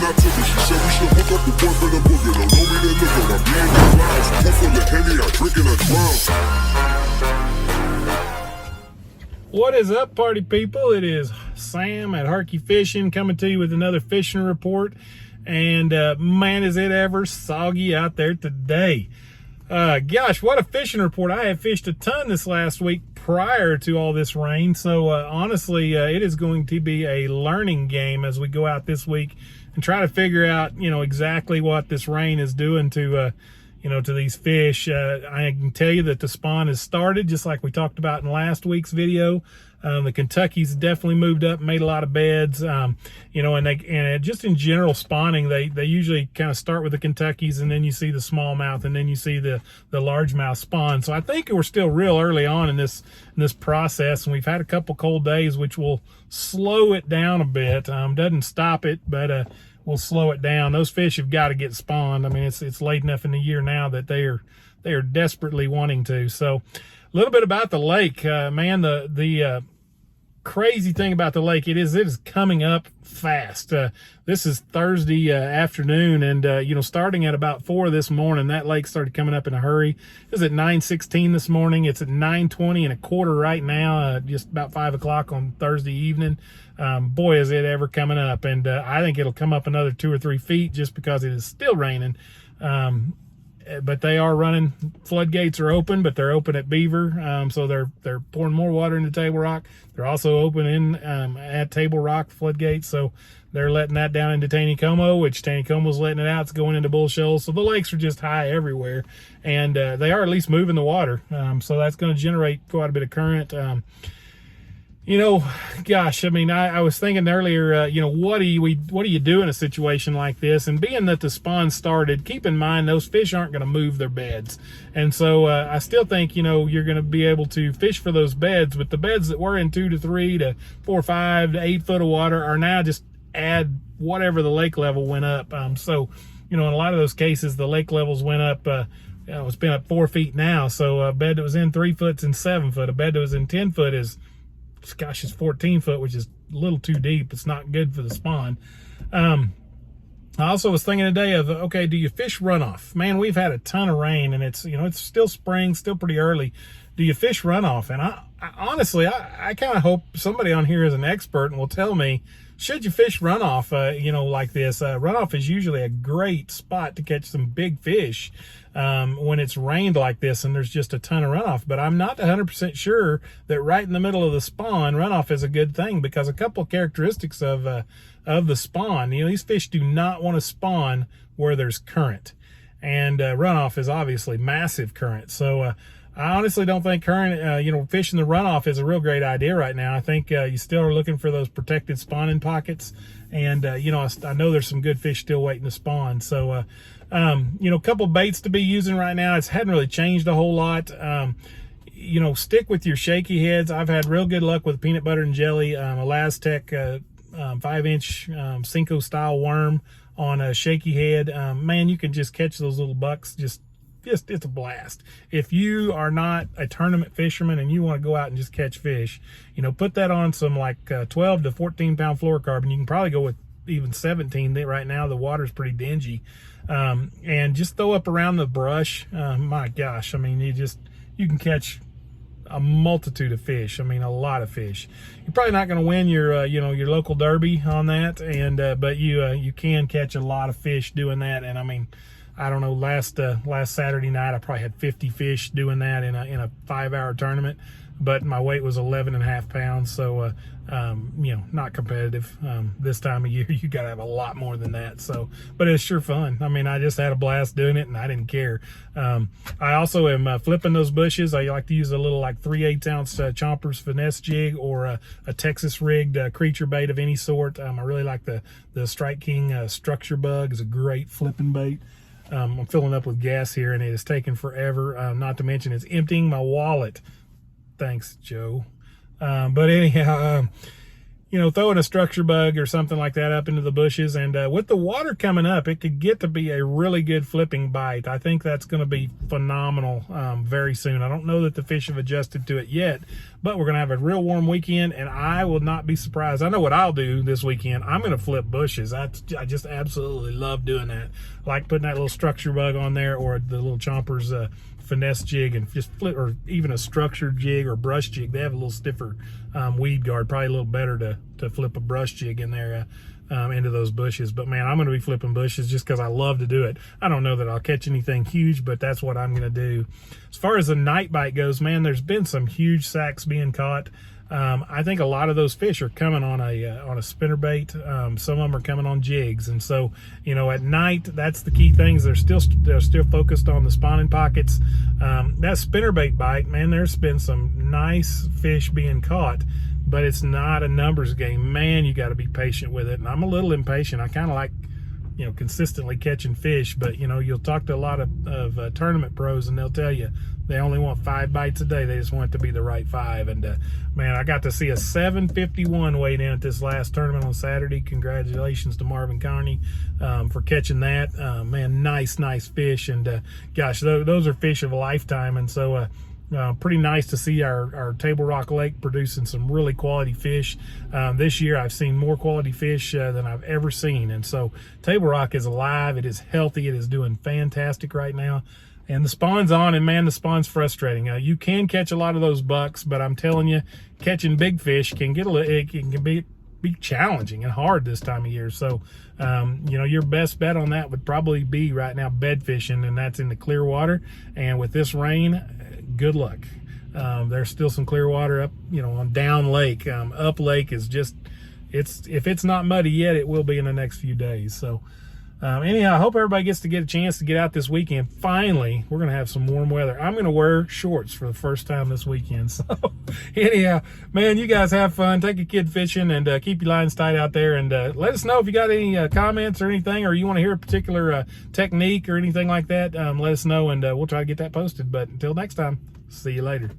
got to me. She said we should hook up the boyfriend and boogie. Don't know me, they look on. I'm being the clouds. Pool full of Henny, I drink and I drown. What is up, party people? It is Sam at Harkey Fishing coming to you with another fishing report. And man, is it ever soggy out there today. Gosh, what a fishing report. I have fished a ton this last week prior to all this rain. So honestly, it is going to be a learning game as we go out this week and try to figure out, exactly what this rain is doing to, to these fish. I can tell you that the spawn has started, just like we talked about in last week's video. The Kentucky's definitely moved up, made a lot of beds, and just in general spawning, they usually kind of start with the Kentuckys, and then you see the smallmouth, and then you see the largemouth spawn. So I think we're still real early on in this process, and we've had a couple cold days, which will slow it down a bit. Doesn't stop it, but we'll slow it down. Those fish have got to get spawned. I mean, it's late enough in the year now that they are desperately wanting to. So a little bit about the lake, man. The crazy thing about the lake, it is coming up fast. This is Thursday afternoon, and starting at about 4 this morning, that lake started coming up in a hurry. It was at 9:16 this morning. It's at 9:20 and a quarter right now, just about 5 o'clock on Thursday evening. Boy, is it ever coming up, and I think it'll come up another 2 or 3 feet just because it is still raining. But they are running. Floodgates are open, but they're open at Beaver, so they're pouring more water into Table Rock. They're also open at Table Rock floodgates, so they're letting that down into Taneycomo, which Taneycomo's letting it out. It's going into Bull Shoals, so the lakes are just high everywhere, and they are at least moving the water, so that's going to generate quite a bit of current. Gosh, I mean, I was thinking earlier, what do you do in a situation like this? And being that the spawn started, keep in mind those fish aren't going to move their beds. And so I still think, you're going to be able to fish for those beds, but the beds that were in 2 to 3 to 4, 5 to 8 foot of water are now just add whatever the lake level went up. So, in a lot of those cases, the lake levels went up, it's been up 4 feet now. So a bed that was in 3 foot's in 7 foot. A bed that was in 10 foot is 14 foot, which is a little too deep. It's not good for the spawn. I also was thinking today of, okay, do you fish runoff? Man, we've had a ton of rain, and it's, it's still spring, still pretty early. Do you fish runoff? And I honestly, I kind of hope somebody on here is an expert and will tell me, should you fish runoff, like this? Runoff is usually a great spot to catch some big fish when it's rained like this and there's just a ton of runoff. But I'm not 100% sure that right in the middle of the spawn, runoff is a good thing, because a couple of characteristics of the spawn, these fish do not want to spawn where there's current. And runoff is obviously massive current. So I honestly don't think current, fishing the runoff is a real great idea right now. I think you still are looking for those protected spawning pockets. And, I know there's some good fish still waiting to spawn. So, a couple baits to be using right now. It hadn't really changed a whole lot. Stick with your shaky heads. I've had real good luck with peanut butter and jelly, a Lastec 5-inch Cinco style worm on a shaky head. Man, you can just catch those little bucks. Just it's a blast. If you are not a tournament fisherman and you want to go out and just catch fish, put that on some like 12 to 14 pound fluorocarbon. You can probably go with even 17 right now. The water's pretty dingy, and just throw up around the brush. My gosh, I mean, you can catch a multitude of fish. I mean, a lot of fish. You're probably not going to win your your local derby on that, and but you can catch a lot of fish doing that. And I mean, I don't know, last Saturday night I probably had 50 fish doing that in a 5-hour tournament, but my weight was 11.5 pounds. So not competitive. This time of year you got to have a lot more than that. So, but it's sure fun. I mean, I just had a blast doing it, and I didn't care. I also am flipping those bushes. I like to use a little like 3/8 ounce Chompers finesse jig, or a Texas rigged creature bait of any sort. I really like the Strike King structure bug. Is a great flipping bait. I'm filling up with gas here, and it is taking forever. Not to mention it's emptying my wallet. Thanks, Joe. But anyhow, throwing a structure bug or something like that up into the bushes. And with the water coming up, it could get to be a really good flipping bite. I think that's going to be phenomenal very soon. I don't know that the fish have adjusted to it yet, but we're going to have a real warm weekend, and I will not be surprised. I know what I'll do this weekend. I'm going to flip bushes. I just absolutely love doing that. Like putting that little structure bug on there, or the little Chompers finesse jig, and just flip, or even a structured jig or brush jig. They have a little stiffer weed guard, probably a little better to flip a brush jig in there into those bushes. But man, I'm going to be flipping bushes just because I love to do it. I don't know that I'll catch anything huge, but that's what I'm going to do. As far as the night bite goes, man, there's been some huge sacks being caught. I think a lot of those fish are coming on a spinnerbait. Some of them are coming on jigs, and so at night, that's the key things. They're still focused on the spawning pockets. That spinnerbait bite, man, there's been some nice fish being caught, but it's not a numbers game. Man, you got to be patient with it, and I'm a little impatient. I kind of like consistently catching fish, but you'll talk to a lot of tournament pros, and they'll tell you they only want 5 bites a day. They just want it to be the right 5. And man, I got to see a 751 weighed in at this last tournament on Saturday. Congratulations to Marvin Carney for catching that. Man, nice fish, and gosh, those are fish of a lifetime. And so pretty nice to see our Table Rock Lake producing some really quality fish. This year I've seen more quality fish than I've ever seen, and so Table Rock is alive, it is healthy, it is doing fantastic right now, and the spawn's on. And man, the spawn's frustrating. You can catch a lot of those bucks, but I'm telling you, catching big fish can be challenging and hard this time of year. So your best bet on that would probably be right now bed fishing, and that's in the clear water. And with this rain, good luck. There's still some clear water up on down lake. Up lake is just, if it's not muddy yet, it will be in the next few days. So anyhow, I hope everybody gets to get a chance to get out this weekend. Finally, we're going to have some warm weather. I'm going to wear shorts for the first time this weekend. So anyhow, man, you guys have fun. Take a kid fishing, and keep your lines tight out there. And let us know if you got any comments or anything, or you want to hear a particular technique or anything like that. Let us know, and we'll try to get that posted. But until next time, see you later.